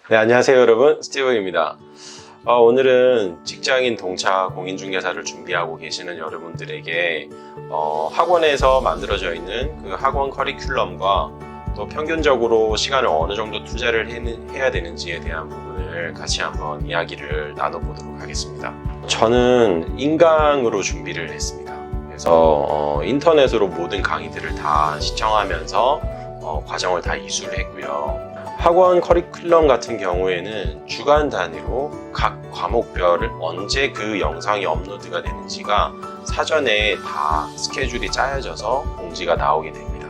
네, 안녕하세요 여러분, 스티브입니다. 오늘은 직장인 동차 공인중개사를 준비하고 계시는 여러분들에게 학원에서 만들어져 있는 그 학원 커리큘럼과 또 평균적으로 시간을 어느 정도 투자를 해야 되는지에 대한 부분을 같이 한번 이야기를 나눠보도록 하겠습니다. 저는 인강으로 준비를 했습니다. 그래서 인터넷으로 모든 강의들을 다 시청하면서 과정을 다 이수를 했고요. 학원 커리큘럼 같은 경우에는 주간 단위로 각 과목별을 언제 그 영상이 업로드가 되는지가 사전에 다 스케줄이 짜여져서 공지가 나오게 됩니다.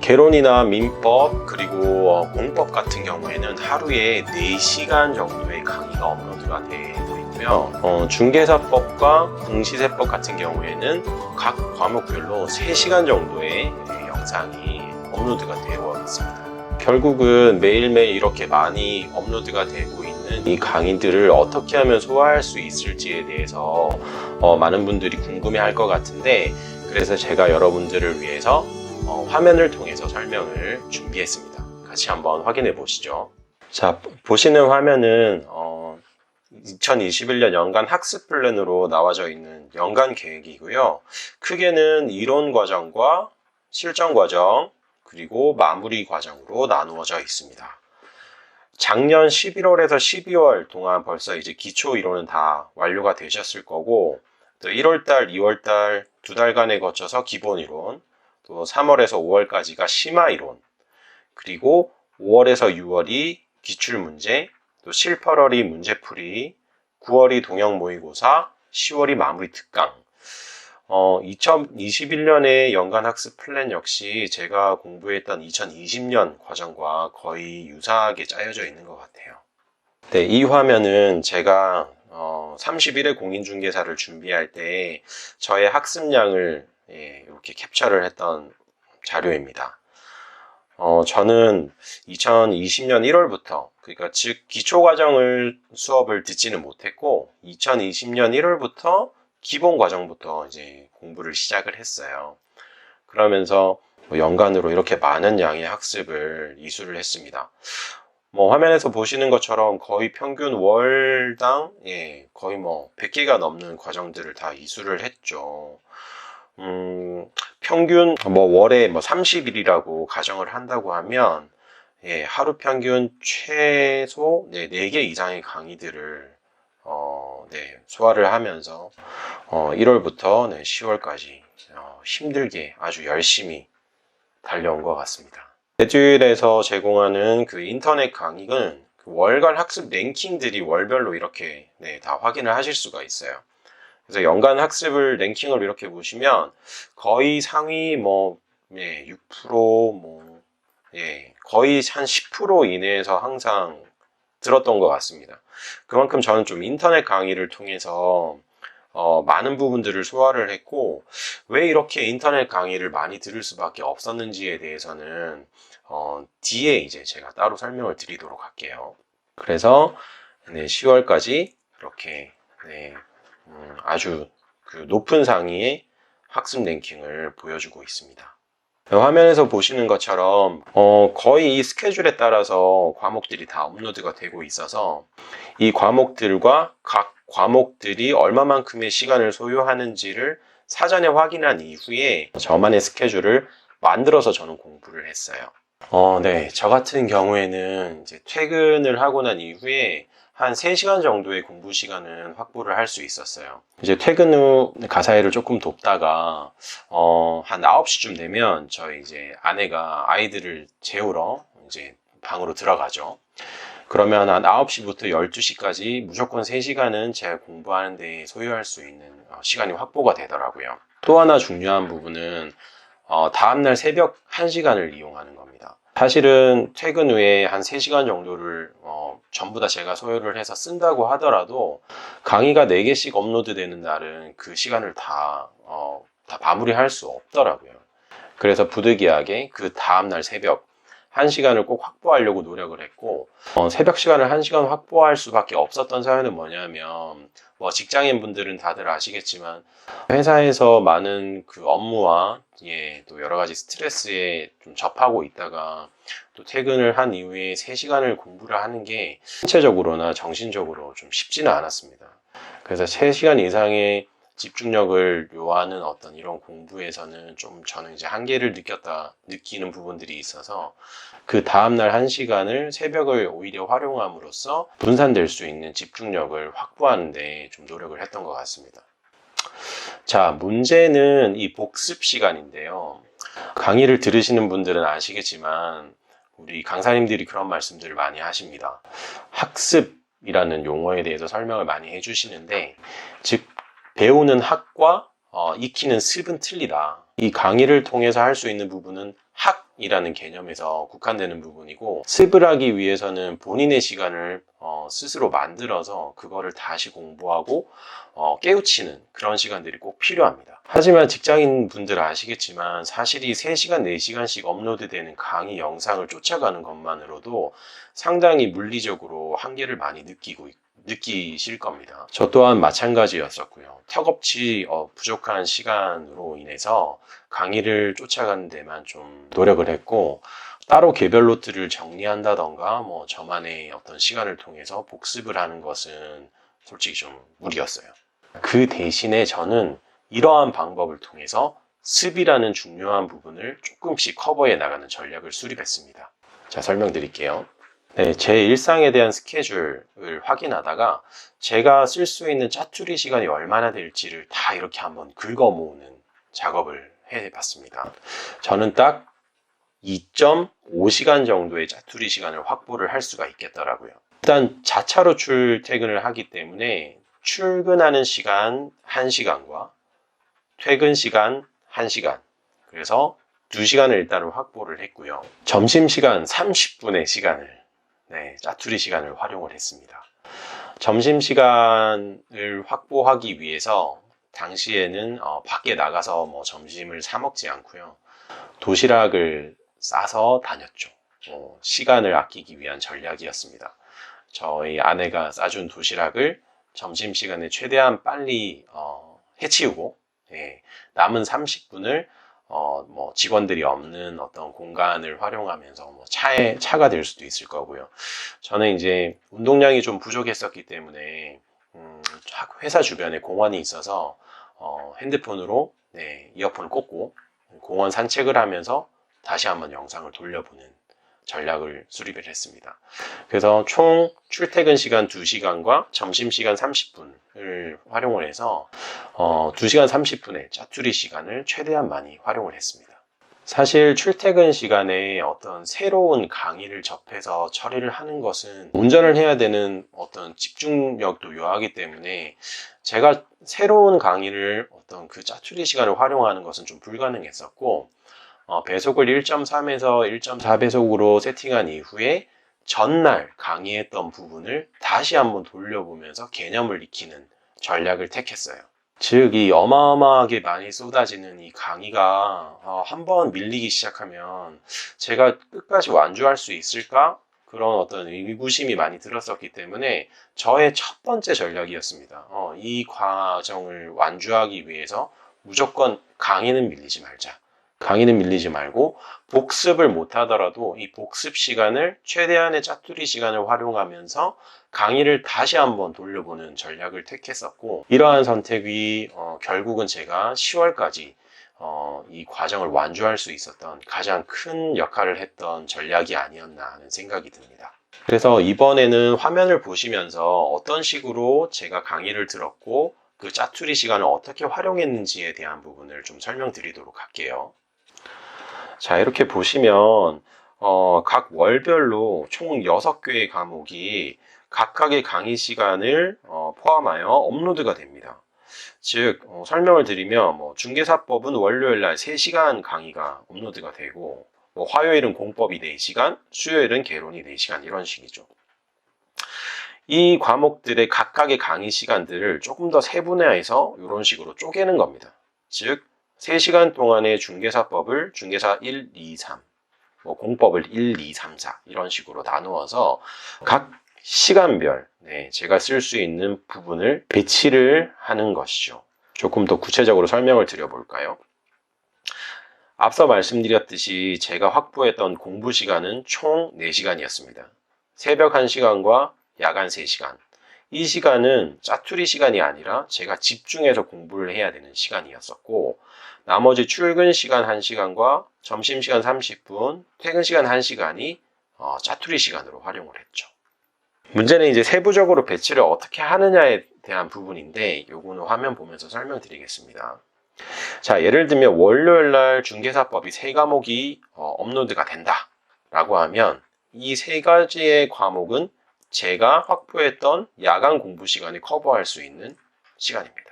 개론이나 민법 그리고 공법 같은 경우에는 하루에 4시간 정도의 강의가 업로드가 되고 있고요. 중개사법과 공시세법 같은 경우에는 각 과목별로 3시간 정도의 영상이 업로드가 되어 있습니다. 결국은 매일매일 이렇게 많이 업로드가 되고 있는 이 강의들을 어떻게 하면 소화할 수 있을지에 대해서 많은 분들이 궁금해 할 것 같은데, 그래서 제가 여러분들을 위해서 화면을 통해서 설명을 준비했습니다. 같이 한번 확인해 보시죠. 자, 보시는 화면은 2021년 연간 학습 플랜으로 나와져 있는 연간 계획이고요. 크게는 이론 과정과 실전 과정 그리고 마무리 과정으로 나누어져 있습니다. 작년 11월에서 12월 동안 벌써 이제 기초 이론은 다 완료가 되셨을 거고, 또 1월달, 2월달 2달간에 거쳐서 기본 이론, 또 3월에서 5월까지가 심화 이론, 그리고 5월에서 6월이 기출문제, 또 7, 8월이 문제풀이, 9월이 동형 모의고사, 10월이 마무리 특강. 2021년의 연간 학습 플랜 역시 제가 공부했던 2020년 과정과 거의 유사하게 짜여져 있는 것 같아요. 네, 이 화면은 제가 31회 공인중개사를 준비할 때 저의 학습량을 이렇게 캡처를 했던 자료입니다. 저는 2020년 1월부터, 그러니까 즉 기초과정을 수업을 듣지는 못했고 2020년 1월부터 기본 과정부터 이제 공부를 시작을 했어요. 그러면서 연간으로 이렇게 많은 양의 학습을 이수를 했습니다. 화면에서 보시는 것처럼 거의 평균 월당 거의 100개가 넘는 과정들을 다 이수를 했죠. 평균 월에 30일이라고 가정을 한다고 하면 하루 평균 최소 4개 이상의 강의들을 소화를 하면서 1월부터 10월까지 힘들게 아주 열심히 달려온 것 같습니다. 대주일에서 제공하는 그 인터넷 강의는 그 월간 학습 랭킹들이 월별로 이렇게 다 확인을 하실 수가 있어요. 그래서 연간 학습을 랭킹을 이렇게 보시면 거의 상위 6% 거의 한 10% 이내에서 항상 들었던 것 같습니다. 그만큼 저는 좀 인터넷 강의를 통해서 많은 부분들을 소화를 했고, 왜 이렇게 인터넷 강의를 많이 들을 수밖에 없었는지에 대해서는 뒤에 이제 제가 따로 설명을 드리도록 할게요. 그래서 10월까지 이렇게 아주 그 높은 상위의 학습 랭킹을 보여주고 있습니다. 화면에서 보시는 것처럼 거의 이 스케줄에 따라서 과목들이 다 업로드가 되고 있어서 이 과목들과 각 과목들이 얼마만큼의 시간을 소요하는지를 사전에 확인한 이후에 저만의 스케줄을 만들어서 저는 공부를 했어요. 저 같은 경우에는 이제 퇴근을 하고 난 이후에 한 3시간 정도의 공부 시간은 확보를 할 수 있었어요. 이제 퇴근 후 가사일을 조금 돕다가 한 9시쯤 되면 저희 이제 아내가 아이들을 재우러 이제 방으로 들어가죠. 그러면 한 9시부터 12시까지 무조건 3시간은 제가 공부하는 데 소요할 수 있는 시간이 확보가 되더라고요. 또 하나 중요한 부분은 다음날 새벽 1시간을 이용하는 겁니다. 사실은 퇴근 후에 한 3시간 정도를 전부 다 제가 소요를 해서 쓴다고 하더라도 강의가 4개씩 업로드 되는 날은 그 시간을 다 마무리할 수 없더라고요. 그래서 부득이하게 그 다음날 새벽 1시간을 꼭 확보하려고 노력을 했고, 새벽 시간을 1시간 확보할 수밖에 없었던 사연은 뭐냐면 뭐 직장인 분들은 다들 아시겠지만 회사에서 많은 그 업무와 또 여러 가지 스트레스에 좀 접하고 있다가 또 퇴근을 한 이후에 3시간을 공부를 하는 게 신체적으로나 정신적으로 좀 쉽지는 않았습니다. 그래서 3시간 이상의 집중력을 요하는 어떤 이런 공부에서는 좀 저는 이제 한계를 느끼는 부분들이 있어서 그 다음날 1시간을 새벽을 오히려 활용함으로써 분산될 수 있는 집중력을 확보하는 데 좀 노력을 했던 것 같습니다. 자, 문제는 이 복습 시간인데요. 강의를 들으시는 분들은 아시겠지만 우리 강사님들이 그런 말씀들을 많이 하십니다. 학습이라는 용어에 대해서 설명을 많이 해주시는데, 즉 배우는 학과 익히는 습은 틀리다. 이 강의를 통해서 할 수 있는 부분은 학이라는 개념에서 국한되는 부분이고, 습을 하기 위해서는 본인의 시간을 스스로 만들어서 그거를 다시 공부하고 깨우치는 그런 시간들이 꼭 필요합니다. 하지만 직장인 분들 아시겠지만 사실 이 3시간, 4시간씩 업로드되는 강의 영상을 쫓아가는 것만으로도 상당히 물리적으로 한계를 많이 느끼실 겁니다. 저 또한 마찬가지였었고요. 턱없이 부족한 시간으로 인해서 강의를 쫓아가는 데만 좀 노력을 했고, 따로 개별 노트를 정리한다던가 뭐 저만의 어떤 시간을 통해서 복습을 하는 것은 솔직히 좀 무리였어요. 그 대신에 저는 이러한 방법을 통해서 습이라는 중요한 부분을 조금씩 커버해 나가는 전략을 수립했습니다. 자, 설명드릴게요. 네, 제 일상에 대한 스케줄을 확인하다가 제가 쓸 수 있는 짜투리 시간이 얼마나 될지를 다 이렇게 한번 긁어 모으는 작업을 해봤습니다. 저는 딱 2.5시간 정도의 짜투리 시간을 확보를 할 수가 있겠더라고요. 일단 자차로 출퇴근을 하기 때문에 출근하는 시간 1시간과 퇴근 시간 1시간, 그래서 2시간을 일단은 확보를 했고요. 점심시간 30분의 시간을 짜투리 시간을 활용을 했습니다. 점심시간을 확보하기 위해서 당시에는 밖에 나가서 뭐 점심을 사 먹지 않고요. 도시락을 싸서 다녔죠. 시간을 아끼기 위한 전략이었습니다. 저희 아내가 싸준 도시락을 점심시간에 최대한 빨리 해치우고 남은 30분을 뭐 직원들이 없는 어떤 공간을 활용하면서 뭐 차가 될 수도 있을 거고요. 저는 이제 운동량이 좀 부족했었기 때문에 회사 주변에 공원이 있어서 핸드폰으로 이어폰을 꽂고 공원 산책을 하면서 다시 한번 영상을 돌려보는 전략을 수립을 했습니다. 그래서 총 출퇴근 시간 2시간과 점심시간 30분을 활용을 해서 2시간 30분의 짜투리 시간을 최대한 많이 활용을 했습니다. 사실 출퇴근 시간에 어떤 새로운 강의를 접해서 처리를 하는 것은 운전을 해야 되는 어떤 집중력도 요하기 때문에 제가 새로운 강의를 어떤 그 짜투리 시간을 활용하는 것은 좀 불가능했었고, 배속을 1.3에서 1.4배속으로 세팅한 이후에 전날 강의했던 부분을 다시 한번 돌려보면서 개념을 익히는 전략을 택했어요. 즉, 이 어마어마하게 많이 쏟아지는 이 강의가 한번 밀리기 시작하면 제가 끝까지 완주할 수 있을까? 그런 어떤 의구심이 많이 들었었기 때문에 저의 첫 번째 전략이었습니다. 이 과정을 완주하기 위해서 무조건 강의는 밀리지 말자. 강의는 밀리지 말고 복습을 못하더라도 이 복습 시간을 최대한의 짜투리 시간을 활용하면서 강의를 다시 한번 돌려보는 전략을 택했었고, 이러한 선택이 결국은 제가 10월까지 이 과정을 완주할 수 있었던 가장 큰 역할을 했던 전략이 아니었나 하는 생각이 듭니다. 그래서 이번에는 화면을 보시면서 어떤 식으로 제가 강의를 들었고 그 짜투리 시간을 어떻게 활용했는지에 대한 부분을 좀 설명드리도록 할게요. 자, 이렇게 보시면 각 월별로 총 6개의 과목이 각각의 강의 시간을 포함하여 업로드가 됩니다. 즉 설명을 드리면 중개사법은 월요일날 3시간 강의가 업로드가 되고, 화요일은 공법이 4시간, 수요일은 개론이 4시간, 이런 식이죠. 이 과목들의 각각의 강의 시간들을 조금 더 세분화해서 이런 식으로 쪼개는 겁니다. 즉 3시간 동안의 중개사법을 중개사 1, 2, 3, 공법을 1, 2, 3, 4 이런 식으로 나누어서 각 시간별 제가 쓸 수 있는 부분을 배치를 하는 것이죠. 조금 더 구체적으로 설명을 드려볼까요? 앞서 말씀드렸듯이 제가 확보했던 공부 시간은 총 4시간이었습니다. 새벽 1시간과 야간 3시간. 이 시간은 짜투리 시간이 아니라 제가 집중해서 공부를 해야 되는 시간이었었고, 나머지 출근 시간 1시간과 점심시간 30분, 퇴근 시간 1시간이 짜투리 시간으로 활용을 했죠. 문제는 이제 세부적으로 배치를 어떻게 하느냐에 대한 부분인데, 요거는 화면 보면서 설명드리겠습니다. 자, 예를 들면 월요일 날 중개사법이 3과목이 업로드가 된다 라고 하면 이 3가지의 과목은 제가 확보했던 야간 공부 시간을 커버할 수 있는 시간입니다.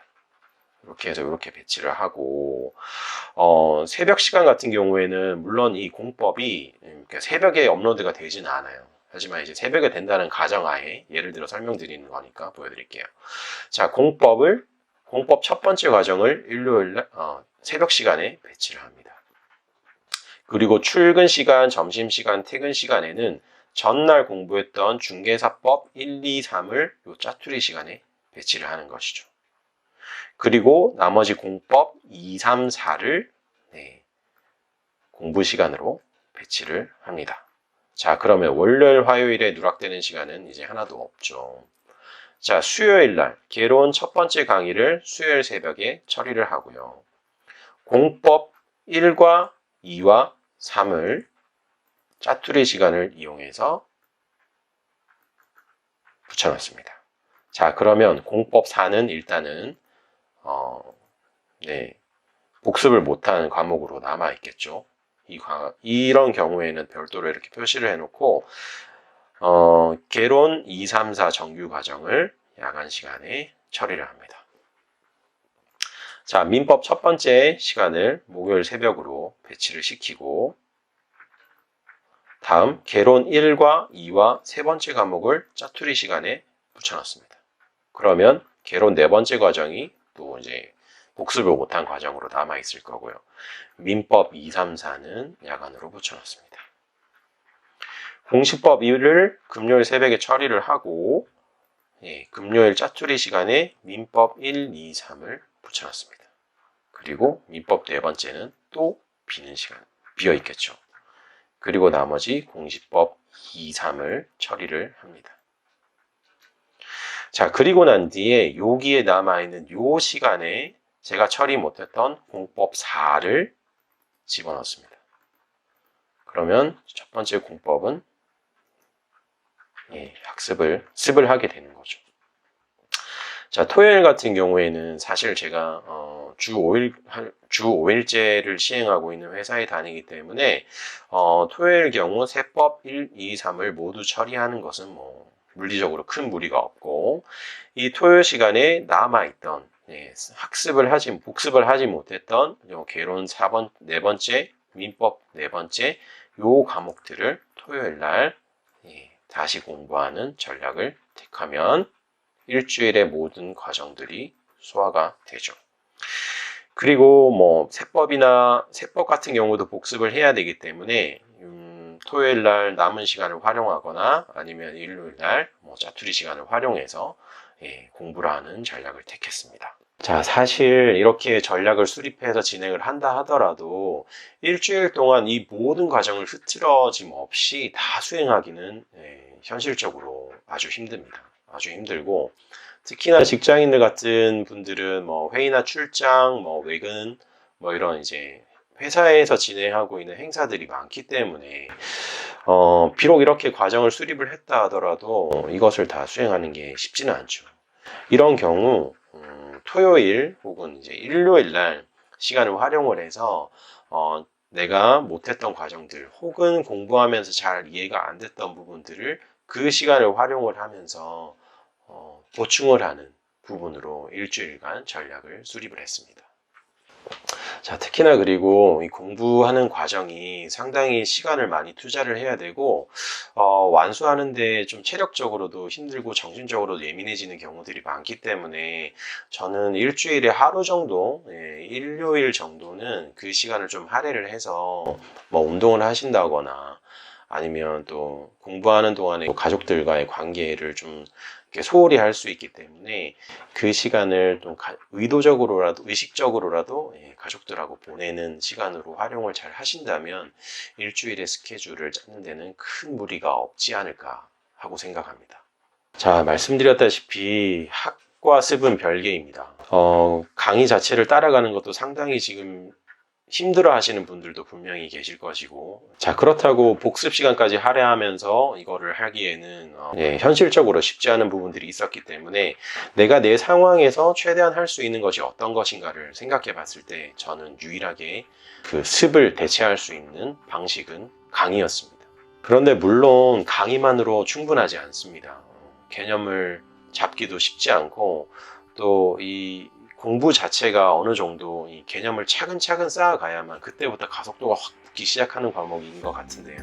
이렇게 해서 이렇게 배치를 하고, 새벽 시간 같은 경우에는 물론 이 공법이 새벽에 업로드가 되지는 않아요. 하지만 이제 새벽에 된다는 가정하에 예를 들어 설명드리는 거니까 보여드릴게요. 자, 공법 첫 번째 과정을 일요일 새벽 시간에 배치를 합니다. 그리고 출근 시간, 점심 시간, 퇴근 시간에는 전날 공부했던 중개사법 1, 2, 3을 요 짜투리 시간에 배치를 하는 것이죠. 그리고 나머지 공법 2, 3, 4를 공부 시간으로 배치를 합니다. 자, 그러면 월요일, 화요일에 누락되는 시간은 이제 하나도 없죠. 자, 수요일 날 개론 첫 번째 강의를 수요일 새벽에 처리를 하고요. 공법 1과 2와 3을 짜투리 시간을 이용해서 붙여놨습니다. 자, 그러면 공법 4는 일단은 복습을 못한 과목으로 남아있겠죠. 이런 경우에는 별도로 이렇게 표시를 해놓고 개론 2, 3, 4 정규 과정을 야간 시간에 처리를 합니다. 자, 민법 첫 번째 시간을 목요일 새벽으로 배치를 시키고, 다음 개론 1과 2와 세 번째 과목을 짜투리 시간에 붙여놨습니다. 그러면 개론 네 번째 과정이 또 이제 복습을 못한 과정으로 남아있을 거고요. 민법 2, 3, 4는 야간으로 붙여놨습니다. 공시법 1을 금요일 새벽에 처리를 하고, 금요일 짜투리 시간에 민법 1, 2, 3을 붙여놨습니다. 그리고 민법 네 번째는 또 비는 시간, 비어있겠죠. 그리고 나머지 공시법 2, 3을 처리를 합니다. 자, 그리고 난 뒤에 여기에 남아있는 요 시간에 제가 처리 못했던 공법 4를 집어넣습니다. 그러면 첫 번째 공법은 습을 하게 되는 거죠. 자, 토요일 같은 경우에는 사실 제가 주 5일제를 시행하고 있는 회사에 다니기 때문에 토요일 경우 세법 1, 2, 3을 모두 처리하는 것은 뭐 물리적으로 큰 무리가 없고, 이 토요일 시간에 남아있던 복습을 하지 못했던 개론 4네 번째, 민법 네 번째 요 과목들을 토요일 날 다시 공부하는 전략을 택하면 일주일의 모든 과정들이 소화가 되죠. 그리고 뭐 세법 같은 경우도 복습을 해야 되기 때문에 토요일 날 남은 시간을 활용하거나 아니면 일요일 날 짜투리 시간을 활용해서 공부를 하는 전략을 택했습니다. 자, 사실 이렇게 전략을 수립해서 진행을 한다 하더라도 일주일 동안 이 모든 과정을 흐트러짐 없이 다 수행하기는 현실적으로 아주 힘듭니다. 아주 힘들고, 특히나 직장인들 같은 분들은 회의나 출장, 외근, 이런 이제 회사에서 진행하고 있는 행사들이 많기 때문에 비록 이렇게 과정을 수립을 했다 하더라도 이것을 다 수행하는 게 쉽지는 않죠. 이런 경우 토요일 혹은 이제 일요일 날 시간을 활용을 해서 내가 못했던 과정들 혹은 공부하면서 잘 이해가 안 됐던 부분들을 그 시간을 활용을 하면서 보충을 하는 부분으로 일주일간 전략을 수립을 했습니다. 자, 특히나 그리고 이 공부하는 과정이 상당히 시간을 많이 투자를 해야 되고 완수하는데 좀 체력적으로도 힘들고 정신적으로도 예민해지는 경우들이 많기 때문에 저는 일주일에 하루 정도, 일요일 정도는 그 시간을 좀 할애를 해서 운동을 하신다거나 아니면 또 공부하는 동안에 가족들과의 관계를 좀 이렇게 소홀히 할 수 있기 때문에 그 시간을 좀 의도적으로라도 의식적으로라도 가족들하고 보내는 시간으로 활용을 잘 하신다면 일주일의 스케줄을 짜는 데는 큰 무리가 없지 않을까 하고 생각합니다. 자, 말씀드렸다시피 학과 습은 별개입니다. 강의 자체를 따라가는 것도 상당히 지금 힘들어 하시는 분들도 분명히 계실 것이고, 자, 그렇다고 복습 시간까지 할애하면서 이거를 하기에는 현실적으로 쉽지 않은 부분들이 있었기 때문에 내가 내 상황에서 최대한 할 수 있는 것이 어떤 것인가를 생각해 봤을 때 저는 유일하게 그 습을 대체할 수 있는 방식은 강의였습니다. 그런데 물론 강의만으로 충분하지 않습니다. 개념을 잡기도 쉽지 않고 또 이 공부 자체가 어느 정도 이 개념을 차근차근 쌓아가야만 그때부터 가속도가 확 붙기 시작하는 과목인 것 같은데요.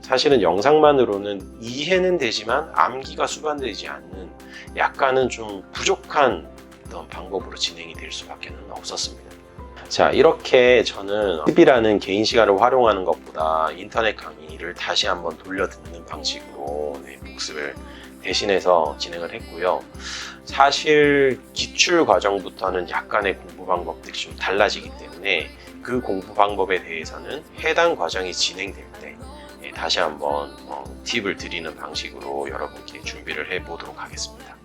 사실은 영상만으로는 이해는 되지만 암기가 수반되지 않는 약간은 좀 부족한 어떤 방법으로 진행이 될 수밖에 없었습니다. 자, 이렇게 저는 습이라는 개인 시간을 활용하는 것보다 인터넷 강의를 다시 한번 돌려 듣는 방식으로 복습을 대신해서 진행을 했고요. 사실 기출 과정부터는 약간의 공부 방법들이 좀 달라지기 때문에 그 공부 방법에 대해서는 해당 과정이 진행될 때 다시 한번 팁을 드리는 방식으로 여러분께 준비를 해 보도록 하겠습니다.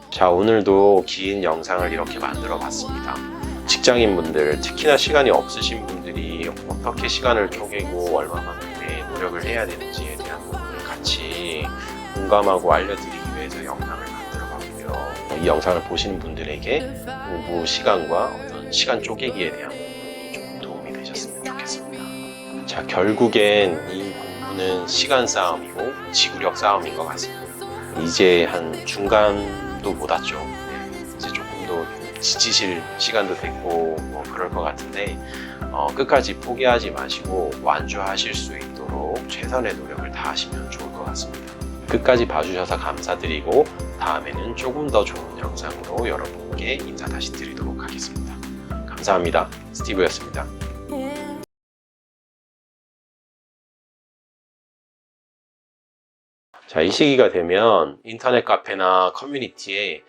자, 오늘도 긴 영상을 이렇게 만들어 봤습니다. 직장인분들, 특히나 시간이 없으신 분들이 어떻게 시간을 쪼개고 얼마만큼의 노력을 해야 되는지에 대한 부분을 같이 공감하고 알려드리기 위해서 영상을 만들어 봤고요. 이 영상을 보시는 분들에게 공부 시간과 어떤 시간 쪼개기에 대한 부분이 좀 도움이 되셨으면 좋겠습니다. 자, 결국엔 이 공부는 시간 싸움이고 지구력 싸움인 것 같습니다. 이제 한 중간도 못 왔죠. 이제 조금 더 지치실 시간도 됐고 그럴 것 같은데 끝까지 포기하지 마시고 완주하실 수 있도록 최선의 노력을 다하시면 좋을 것 같습니다. 끝까지 봐주셔서 감사드리고 다음에는 조금 더 좋은 영상으로 여러분께 인사 다시 드리도록 하겠습니다. 감사합니다. 스티브였습니다. 자, 이 시기가 되면 인터넷 카페나 커뮤니티에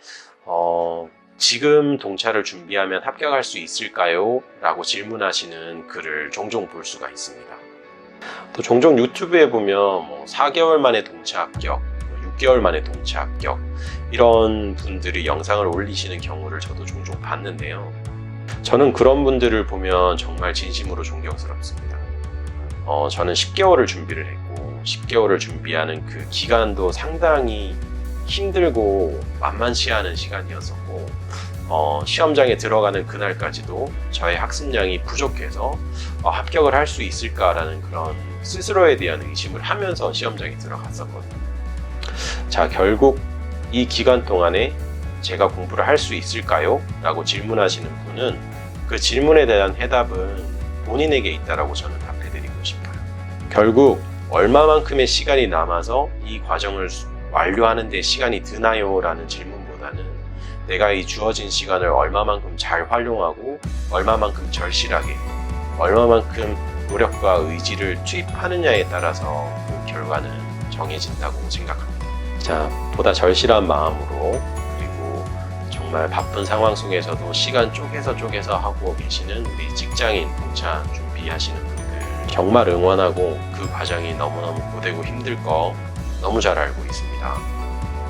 지금 동차를 준비하면 합격할 수 있을까요? 라고 질문하시는 글을 종종 볼 수가 있습니다. 또 종종 유튜브에 보면 4개월 만에 동차 합격, 6개월 만에 동차 합격 이런 분들이 영상을 올리시는 경우를 저도 종종 봤는데요. 저는 그런 분들을 보면 정말 진심으로 존경스럽습니다. 저는 10개월을 준비를 했고 10개월을 준비하는 그 기간도 상당히 힘들고 만만치 않은 시간이었었고 시험장에 들어가는 그날까지도 저의 학습량이 부족해서 합격을 할 수 있을까라는 그런 스스로에 대한 의심을 하면서 시험장에 들어갔었거든요. 자, 결국 이 기간 동안에 제가 공부를 할 수 있을까요? 라고 질문하시는 분은 그 질문에 대한 해답은 본인에게 있다라고 저는 답해드리고 싶어요. 결국 얼마만큼의 시간이 남아서 이 과정을 완료하는 데 시간이 드나요? 라는 질문보다는 내가 이 주어진 시간을 얼마만큼 잘 활용하고 얼마만큼 절실하게 얼마만큼 노력과 의지를 투입하느냐에 따라서 그 결과는 정해진다고 생각합니다. 자, 보다 절실한 마음으로 그리고 정말 바쁜 상황 속에서도 시간 쪼개서 하고 계시는 우리 직장인 동차 준비하시는 분들 정말 응원하고 그 과정이 너무너무 고되고 힘들 거 너무 잘 알고 있습니다.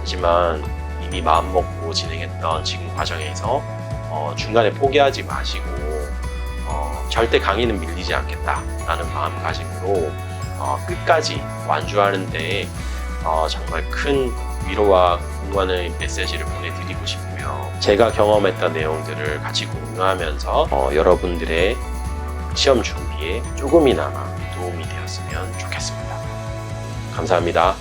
하지만 이미 마음먹고 진행했던 지금 과정에서 중간에 포기하지 마시고 절대 강의는 밀리지 않겠다라는 마음가짐으로 끝까지 완주하는데 정말 큰 위로와 응원의 메시지를 보내드리고 싶고요. 제가 경험했던 내용들을 같이 공유하면서 여러분들의 시험 준비에 조금이나마 도움이 되었으면 좋겠습니다. 감사합니다.